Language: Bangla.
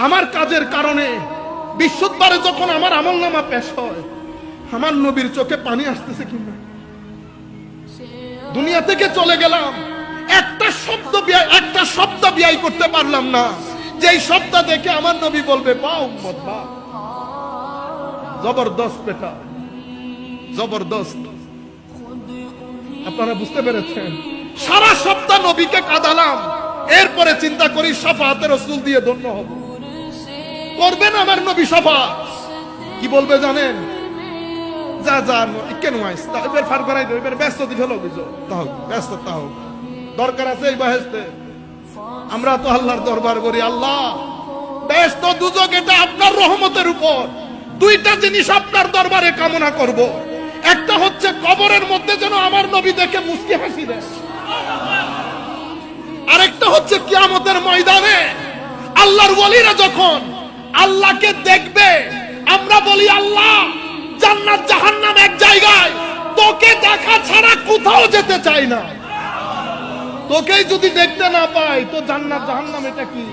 আমার কাজের কারণে বিশুদ্ধবারে যখন আমার আমলনামা পেশ হয়, আমার নবীর চোখে পানি আসতেছে কিনা? দুনিয়া থেকে চলে গেলাম, একটা শব্দ ব্যয় করতে পারলাম না, যেই শব্দ দেখে আমার নবী বলবে বা উম্মত বা। জবরদস্ত বেটা, জবরদস্ত। আপনারা বুঝতে পেরেছেন? সারা সপ্তাহ নবীকে কাঁদালাম, এরপরে চিন্তা করি শাফাআতে রাসূল দিয়ে ধন্য হব। করবেন আমার নবী শাফাআত, কি বলবে জানেন? যা যা কেন আইস এবার ফার করাই দেব, এবার ব্যস্ত দিতে হলো বুঝো, তাও ব্যস্ত, তাও দরকার আছে এই বাহেস্তে। আমরা তো আল্লাহর দরবার করি, আল্লাহ ব্যস্ত দুজক, এটা আপনার রহমতের উপর। দুইটা জিনিস আপনার দরবারে কামনা করব, একটা হচ্ছে কবরের মধ্যে যেন আমার নবী দেখে মুস্কি হাসি দেয়, আরেকটা হচ্ছে কিয়ামতের ময়দানে আল্লাহর ওয়ালিরা যখন আল্লাহকে দেখবে, আমরা বলি আল্লাহ জান্নাত জাহান্নাম এক জায়গায়, তোকে দেখা ছাড়া কোথাও যেতে চাই না। তোকেই যদি দেখতে না পাই তো জান্নাত জাহান্নাম এটা কি?